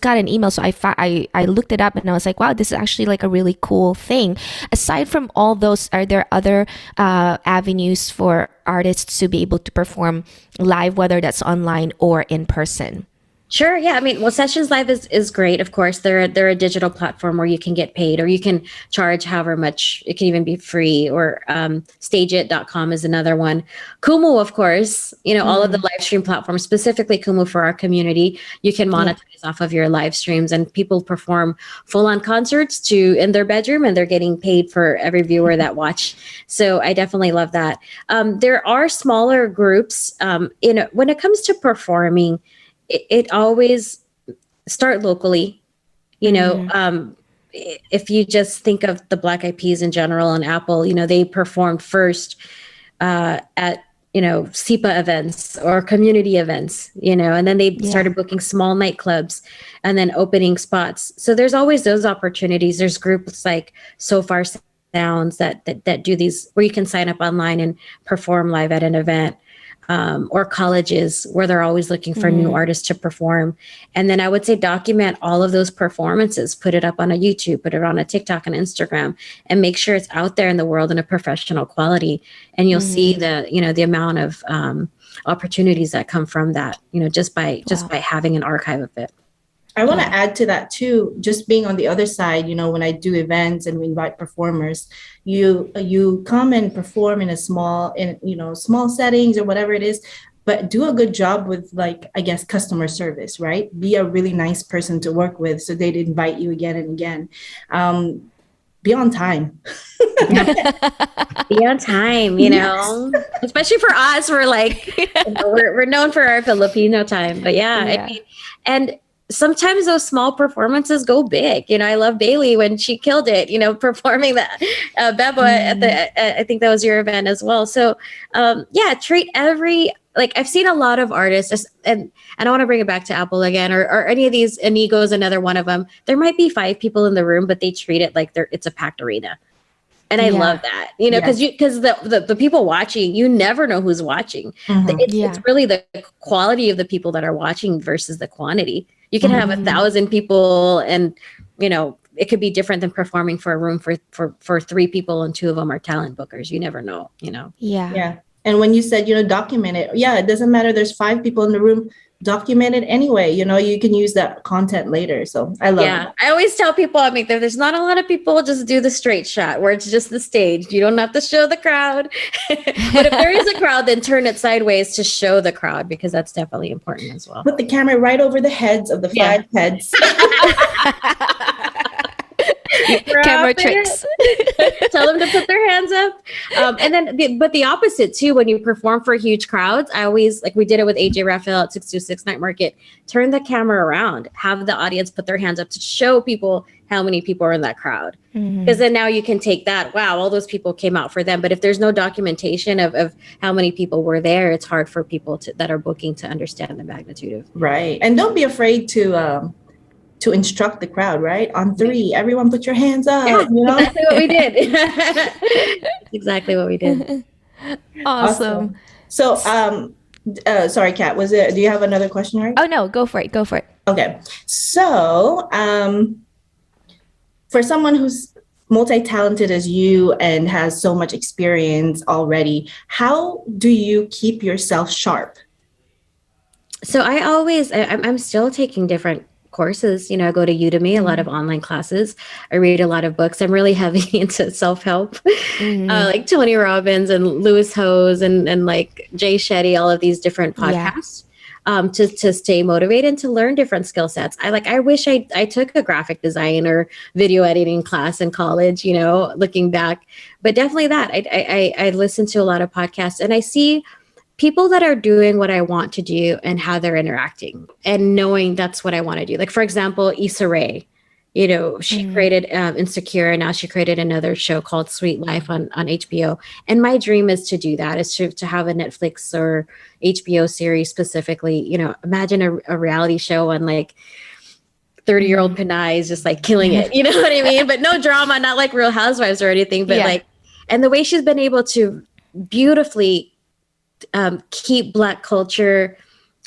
A: got an email. So I looked it up and I was like, wow, this is actually like a really cool thing. Aside from all those, are there other avenues for artists to be able to perform live, whether that's online or in person?
B: Sure. Yeah. I mean, well, Sessions Live is great. Of course, they're a digital platform where you can get paid or you can charge however much. It can even be free, or stageit.com is another one. Kumu, of course, all of the live stream platforms, specifically Kumu for our community, you can monetize off of your live streams, and people perform full on concerts in their bedroom, and they're getting paid for every viewer that watch. So I definitely love that. There are smaller groups, when it comes to performing, it always start locally, if you just think of the Black Eyed Peas in general and Apple, they performed first at, SEPA events or community events, and then they started booking small nightclubs and then opening spots. So there's always those opportunities. There's groups like So Far Sounds that do these where you can sign up online and perform live at an event. Or colleges where they're always looking for new artists to perform. And then I would say document all of those performances, put it up on a YouTube, put it on a TikTok and Instagram, and make sure it's out there in the world in a professional quality. And you'll see the amount of opportunities that come from that, just by having an archive of it.
C: I want to add to that too, just being on the other side, when I do events and we invite performers, you come and perform in small settings or whatever it is, but do a good job with customer service, right? Be a really nice person to work with so they'd invite you again and again. Be on time.
B: Be on time, especially for us, we're we're known for our Filipino time, but I mean, and sometimes those small performances go big. I love Bailey when she killed it, performing that Bebo at the, I think that was your event as well. So treat I've seen a lot of artists, and I don't want to bring it back to Apple again, or any of these, Inigo's another one of them. There might be 5 people in the room, but they treat it like it's a packed arena. And I love that, because the people watching, you never know who's watching. It's really the quality of the people that are watching versus the quantity. You can have 1,000 people, and it could be different than performing for a room for 3 people and 2 of them are talent bookers. You never know.
C: Yeah. And when you said document it, it doesn't matter. There's 5 people in the room. Document it anyway. You can use that content later. So I love it.
B: I always tell people, there's not a lot of people, just do the straight shot where it's just the stage. You don't have to show the crowd. But if there is a crowd, then turn it sideways to show the crowd, because that's definitely important as well.
C: Put the camera right over the heads of the 5 heads.
A: Camera tricks.
B: Tell them to put their hands up. And then, but the opposite too, when you perform for huge crowds, I always, we did it with AJ Raphael at 626 Night Market, turn the camera around, have the audience put their hands up to show people how many people are in that crowd. Because then now you can take that, wow, all those people came out for them. But if there's no documentation of how many people were there, it's hard for people that are booking to understand the magnitude of.
C: Right. And don't be afraid to instruct the crowd, right? On 3, everyone put your hands up.
B: Yeah, exactly what we did. That's exactly what we did.
A: Awesome.
C: So, sorry, Kat, do you have another question, right?
A: Oh, no, go for it.
C: Okay. So, for someone who's multi-talented as you and has so much experience already, how do you keep yourself sharp?
B: So I'm still taking different courses. I go to Udemy, a lot of online classes. I read a lot of books. I'm really heavy into self-help, like Tony Robbins and Lewis Howes and like Jay Shetty, all of these different podcasts, to stay motivated and to learn different skill sets. I wish I took a graphic design or video editing class in college, looking back, but definitely that I listen to a lot of podcasts, and I see people that are doing what I want to do and how they're interacting and knowing that's what I want to do. Like, for example, Issa Rae, she created Insecure, and now she created another show called Sweet Life on HBO. And my dream is to do that, is to have a Netflix or HBO series specifically, imagine a reality show on 30-year-old Pinay is just killing it. You know what I mean? But no drama, not like Real Housewives or anything, but and the way she's been able to beautifully keep Black culture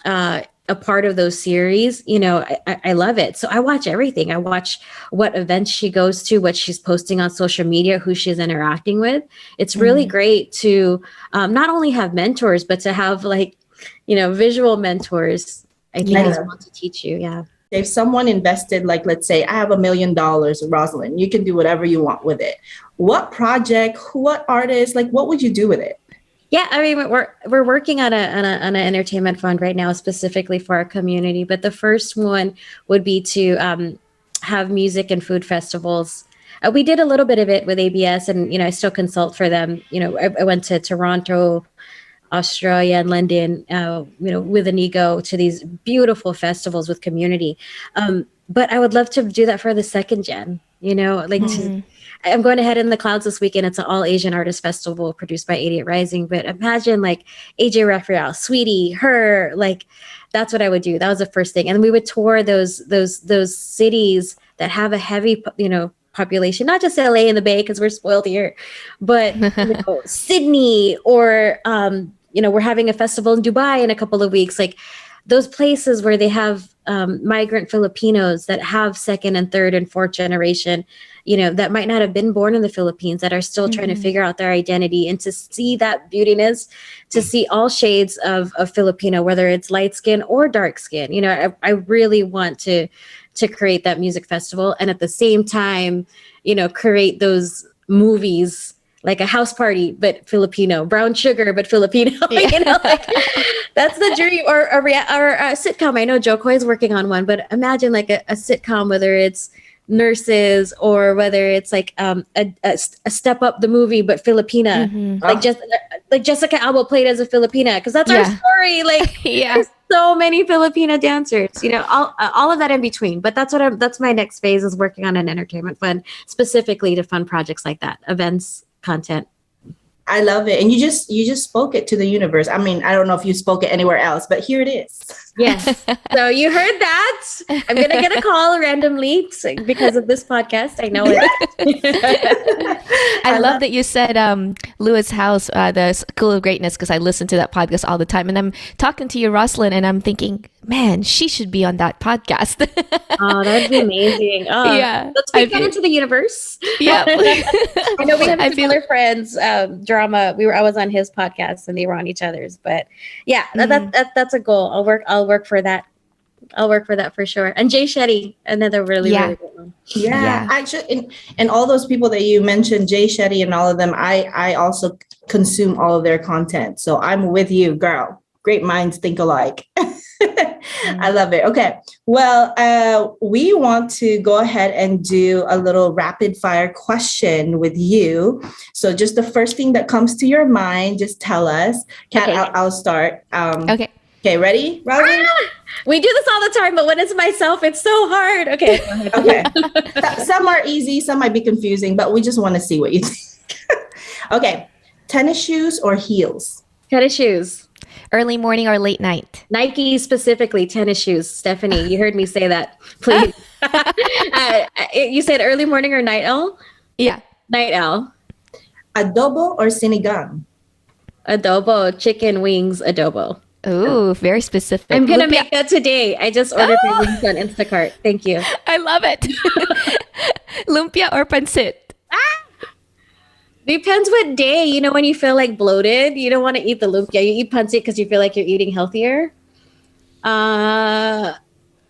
B: a part of those series, I love it. So I watch everything. I watch what events she goes to, what she's posting on social media, who she's interacting with. It's really great to not only have mentors, but to have visual mentors. I think
A: Yeah.
B: as well to teach you. Yeah.
C: If someone invested, like, let's say I have $1 million, Rosalind, you can do whatever you want with it. What project, what artist, like, what would you do with it?
B: Yeah, I mean, we're working on an entertainment fund right now, specifically for our community. But the first one would be to have music and food festivals. We did a little bit of it with ABS, and I still consult for them. I went to Toronto, Australia, and London, with an ego to these beautiful festivals with community. But I would love to do that for the second gen. I'm going to Head in the Clouds this weekend. It's an all Asian artist festival produced by 88 Rising. But imagine like AJ Raphael, Sweetie, her, like that's what I would do. That was the first thing. And we would tour those cities that have a heavy, population, not just LA and the Bay because we're spoiled here, but Sydney, or we're having a festival in Dubai in a couple of weeks. Like those places where they have migrant Filipinos that have second and third and fourth generation, that might not have been born in the Philippines, that are still trying to figure out their identity, and to see that beautiness, to see all shades of Filipino, whether it's light skin or dark skin. I really want to create that music festival, and at the same time, create those movies like a house party but Filipino, brown sugar but Filipino. That's the dream. Or a sitcom. I know Joe Coy is working on one, but imagine like a sitcom, whether it's nurses or whether it's like a Step Up the movie but Filipina, like Jessica Alba played as a Filipina, because that's our story. Like there's so many Filipina dancers, all of that in between. But that's my next phase, is working on an entertainment fund specifically to fund projects like that, events, content.
C: I love it. And you just spoke it to the universe. I mean, I don't know if you spoke it anywhere else, but here it is.
B: Yes. So you heard that. I'm going to get a call randomly because of this podcast. I know it.
A: I love that you said Lewis House, the School of Greatness, because I listen to that podcast all the time. And I'm talking to you, Roslyn, and I'm thinking, man, she should be on that podcast.
B: Oh, that'd be amazing. Oh,
A: yeah.
B: Let's take that into the universe.
A: Yeah.
B: I know we have similar friends, drama. I was on his podcast and they were on each other's, but yeah, that's a goal. I'll work for that. I'll work for that for sure. And Jay Shetty, another really good one.
C: Yeah. Actually, and all those people that you mentioned, Jay Shetty and all of them, I also consume all of their content. So I'm with you, girl. Great minds think alike. I love it. Okay. Well, we want to go ahead and do a little rapid fire question with you. So just the first thing that comes to your mind, just tell us. Kat, okay. I'll start.
A: Okay.
C: Okay, ready, Robin?
B: We do this all the time, but when it's myself, it's so hard. Okay.
C: Okay. Some are easy, some might be confusing, but we just want to see what you think. Okay. Tennis shoes or heels?
B: Tennis shoes.
A: Early morning or late night?
B: Nike specifically, tennis shoes. Stephanie, you heard me say that. Please. You said early morning or night owl?
A: Yeah.
B: Night owl.
C: Adobo or sinigang?
B: Adobo. Chicken wings adobo.
A: Ooh, very specific.
B: I'm going to make that today. I just ordered my wings on Instacart. Thank you.
A: I love it. Lumpia or pancit?
B: Depends what day. When you feel like bloated, you don't want to eat the lumpia. You eat pancit because you feel like you're eating healthier. But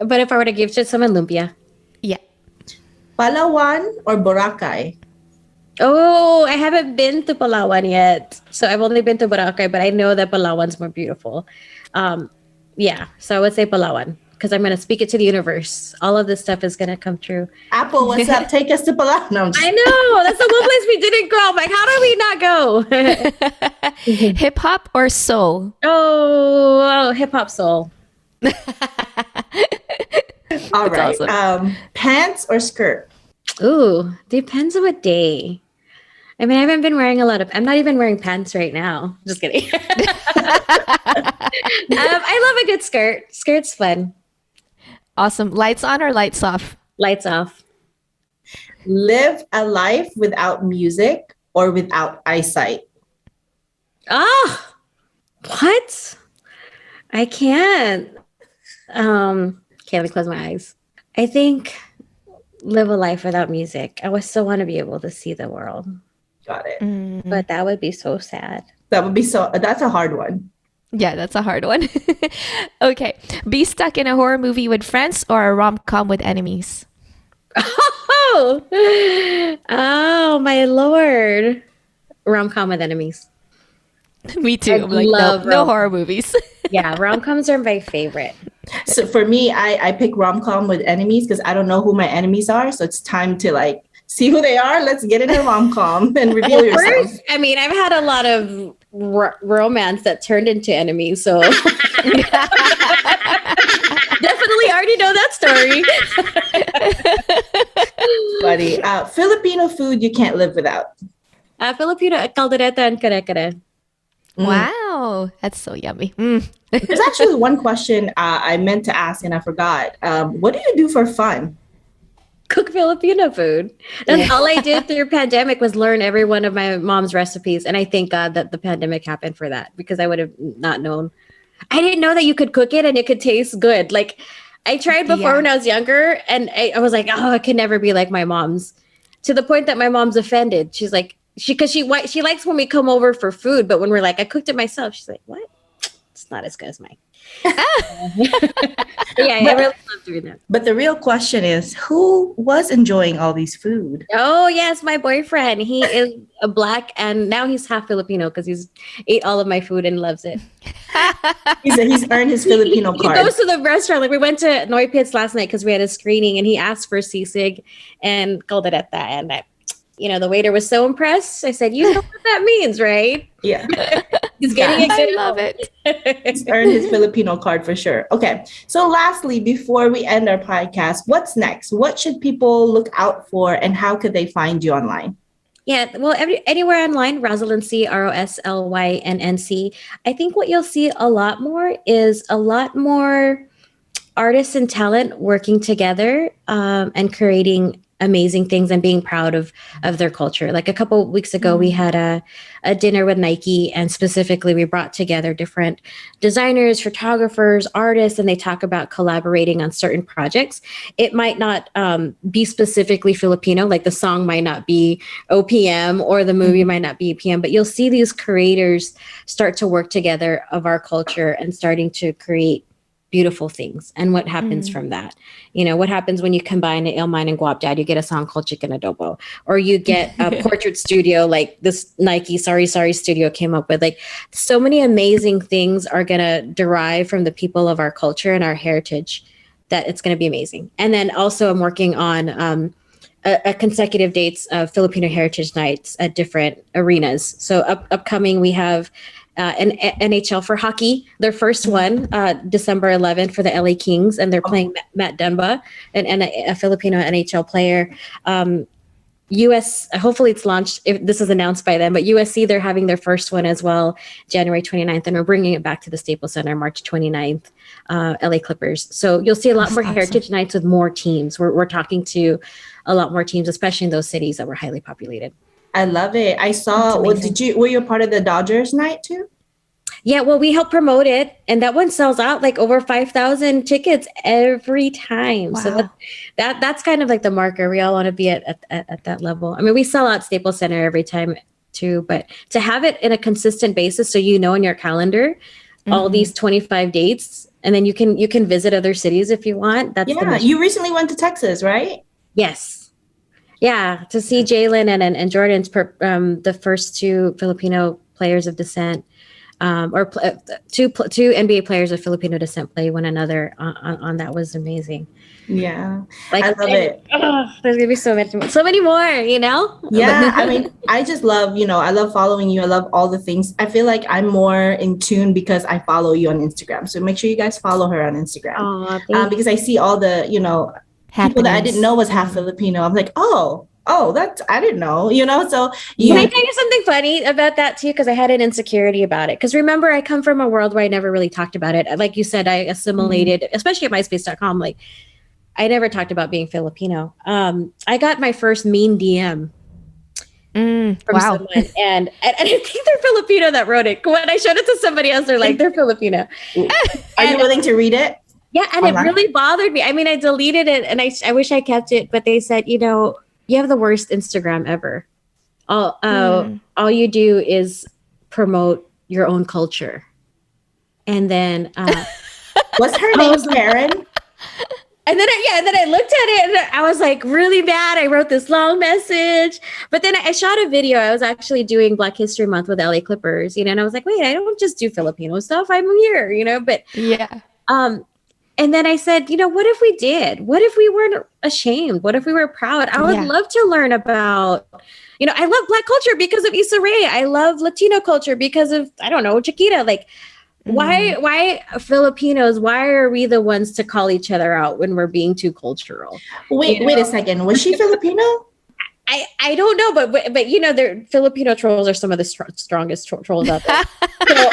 B: if I were to give to someone, lumpia.
A: Yeah.
B: Palawan or Boracay? Oh, I haven't been to Palawan yet. So I've only been to Boracay, but I know that Palawan's more beautiful. So I would say Palawan, because I'm going to speak it to the universe. All of this stuff is going to come true.
C: Apple, what's up? Take us to Palawan. No,
B: I know. That's the one place we didn't go. I'm like, how do we not go?
A: Hip hop or soul?
B: Oh, hip hop soul.
C: All right. Awesome. Pants or skirt?
B: Ooh, depends on what day. I mean, I haven't been wearing I'm not even wearing pants right now. Just kidding. I love a good skirt. Skirt's fun.
A: Awesome. Lights on or lights off?
B: Lights off.
C: Live a life without music or without eyesight?
B: What? I can't. Let me close my eyes. I think live a life without music. I would still want to be able to see the world.
C: Got it.
B: But that would be so sad.
C: That's a hard one.
A: Yeah, that's a hard one. Okay. Be stuck in a horror movie with friends or a rom-com with enemies?
B: Oh, oh my lord. Rom-com with enemies.
A: Me too.
B: I
A: I'm like, no,
B: love
A: no
B: rom-com.
A: horror movies.
B: Yeah, rom-coms are my favorite.
C: So for me, I pick rom-com with enemies because I don't know who my enemies are. So it's time to like see who they are. Let's get in a rom-com and reveal yourself.
B: First, I mean, I've had a lot of romance that turned into enemies, so definitely already know that story.
C: Buddy, Filipino food you can't live without.
B: Filipino caldereta and kare-kare.
A: Wow. That's so yummy. Mm.
C: There's actually one question I meant to ask and I forgot. What do you do for fun?
B: Cook Filipino food. That's all I did through pandemic was learn every one of my mom's recipes. And I thank God that the pandemic happened for that because I would have not known. I didn't know that you could cook it and it could taste good. Like I tried before when I was younger and I was like, oh, it can never be like my mom's. To the point that my mom's offended. She's like, she likes when we come over for food, but when we're like, I cooked it myself, she's like, what? It's not as good as mine. I really love doing that.
C: But the real question is, who was enjoying all these food?
B: Oh yes, my boyfriend. He is a black, and now he's half Filipino because he's ate all of my food and loves it.
C: He's earned his Filipino
B: He
C: card.
B: goes to the restaurant. Like we went to Noy Pits last night because we had a screening, and he asked for sisig and caldereta, and the waiter was so impressed. I said, "You know what that means, right?"
C: Yeah.
B: He's getting
A: I love it.
C: He's earned his Filipino card for sure. Okay. So lastly, before we end our podcast, what's next? What should people look out for and how could they find you online?
B: Yeah, well, anywhere online, Roslynn C, ROSLYNNC. I think what you'll see a lot more is a lot more artists and talent working together and creating amazing things and being proud of their culture. Like a couple of weeks ago, we had a dinner with Nike, and specifically we brought together different designers, photographers, artists, and they talk about collaborating on certain projects. It might not be specifically Filipino, like the song might not be OPM or the movie might not be EPM, but you'll see these creators start to work together of our culture and starting to create beautiful things. And what happens from that? What happens when you combine the Ilmine and Guap Dad? You get a song called Chicken Adobo, or you get a portrait studio like this Nike Sorry studio came up with. Like so many amazing things are going to derive from the people of our culture and our heritage that it's going to be amazing. And then also I'm working on a consecutive dates of Filipino Heritage Nights at different arenas. So upcoming, we have an NHL for hockey, their first one, December 11th for the LA Kings, and they're playing Matt Demba, and a Filipino NHL player. US, hopefully it's launched, if this is announced by them, but USC, they're having their first one as well, January 29th, and we're bringing it back to the Staples Center, March 29th, LA Clippers. So you'll see a lot more Heritage Nights with more teams. We're talking to a lot more teams, especially in those cities that were highly populated.
C: I love it. I saw, were you a part of the Dodgers night too?
B: Yeah, well, we help promote it, and that one sells out like over 5,000 tickets every time.
A: Wow.
B: So that's kind of like the marker. We all want to be at that level. I mean, we sell out Staples Center every time too, but to have it in a consistent basis, so in your calendar, all these 25 dates, and then you can visit other cities if you want. That's
C: you recently went to Texas, right?
B: Yes. Yeah, to see Jalen and Jordan's the first two Filipino players of descent, two NBA players of Filipino descent play one another on that was amazing.
C: Yeah,
B: like,
C: I love it.
B: There's gonna be so many more,
C: Yeah, I mean, I just love, I love following you. I love all the things. I feel like I'm more in tune because I follow you on Instagram. So make sure you guys follow her on Instagram. Because I see all the, people that I didn't know was half Filipino. I'm like, oh, that's, I didn't know, so.
B: Can I tell you something funny about that too? Because I had an insecurity about it. Because remember, I come from a world where I never really talked about it. Like you said, I assimilated, especially at MySpace.com. Like I never talked about being Filipino. I got my first mean DM from someone. And I think they're Filipino that wrote it. When I showed it to somebody else, they're like, they're Filipino.
C: Are you willing to read it?
B: Yeah, and it really bothered me. I mean, I deleted it, and I wish I kept it, but they said, you have the worst Instagram ever. All you do is promote your own culture. And then
C: What's her name, Karen?
B: And then I looked at it and I was like really mad. I wrote this long message, but then I shot a video. I was actually doing Black History Month with LA Clippers, you know, and I was like, wait, I don't just do Filipino stuff. I'm here, you know, but
A: Yeah.
B: and then I said, you know, what if we did? What if we weren't ashamed? What if we were proud? I would love to learn about, you know, I love Black culture because of Issa Rae. I love Latino culture because of, I don't know, Chiquita. Like, why Filipinos, why are we the ones to call each other out when we're being too cultural?
C: Wait a second. Was she Filipino?
B: I don't know, but you know, Filipino trolls are some of the strongest trolls out there. So,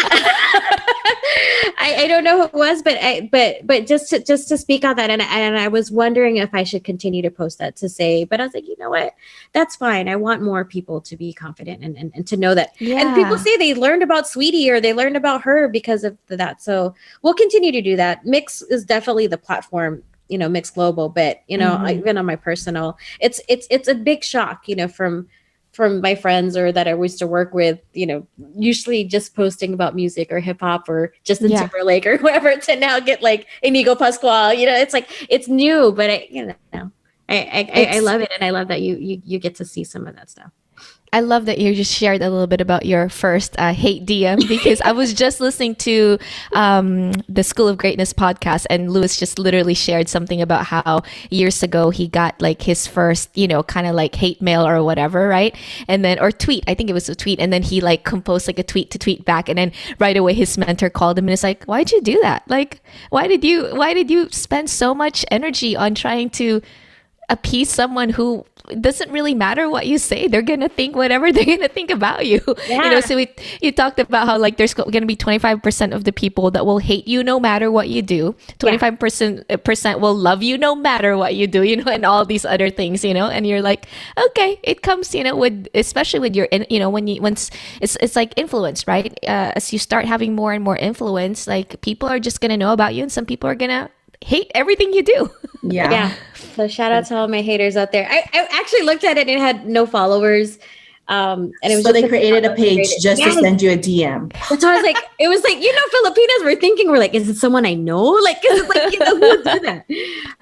B: I don't know who it was, but just to speak on that, and I was wondering if I should continue to post that to say, but I was like, you know what, that's fine. I want more people to be confident and to know that.
A: Yeah.
B: And people say they learned about Sweetie or they learned about her because of that. So we'll continue to do that. MYX is definitely the platform, you know, MYX Global, but you know, even on my personal, it's a big shock, you know, from my friends or that I used to work with, you know, usually just posting about music or hip hop or Justin Timberlake or whoever, to now get like Inigo Pascual, you know, it's like, it's new, but I love it. And I love that you get to see some of that stuff.
A: I love that you just shared a little bit about your first hate DM, because I was just listening to the School of Greatness podcast, and Louis just literally shared something about how years ago he got like his first, you know, kind of like hate mail or whatever, right? And then, or tweet, I think it was a tweet, and then he like composed like a tweet to tweet back, and then right away his mentor called him and is like, why'd you do that? Like, why did you spend so much energy on trying to appease someone who doesn't really matter what you say? They're gonna think whatever they're gonna think about you. You know, so you talked about how like there's gonna be 25% of the people that will hate you no matter what you do, 25% will love you no matter what you do, you know, and all these other things, you know. And you're like, okay, it comes, you know, with, especially with your, you know, once it's like influence, right? As you start having more and more influence, like people are just gonna know about you, and some people are gonna hate everything you do.
C: Yeah.
B: So shout out to all my haters out there. I actually looked at it and it had no followers. And it was
C: so they created a page just to send you a DM.
B: So I was like, it was like, you know, Filipinos we're like, is it someone I know? Like, is it like, you know, who would do that?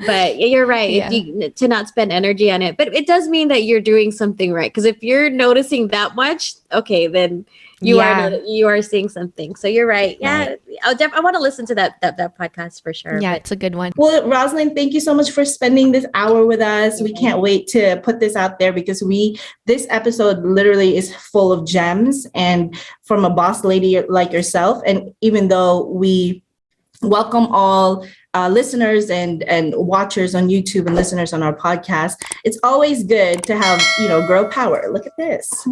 B: But you're right. If to not spend energy on it, but it does mean that you're doing something right. Because if you're noticing that much, okay, then you are seeing something. So you're right. Yeah, I want to listen to that podcast for sure.
A: Yeah, it's a good one.
C: Well, Roslynn, thank you so much for spending this hour with us. We can't wait to put this out there, because this episode literally is full of gems, and from a boss lady like yourself. And even though we welcome all listeners and watchers on YouTube and listeners on our podcast, it's always good to have, you know, girl power. Look at this.
B: So,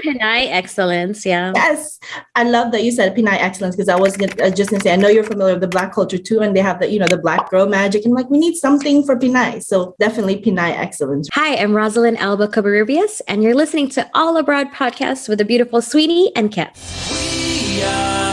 B: Pinay excellence. Yeah.
C: Yes. I love that you said Pinay excellence, because I was just going to say, I know you're familiar with the Black culture too, and they have the, you know, the Black girl magic, and like, we need something for Pinay. So definitely Pinay excellence.
B: Hi, I'm Roslynn Alba Cobarrubias, and you're listening to All Abroad podcast with the beautiful Sweeney and Kat.
D: We are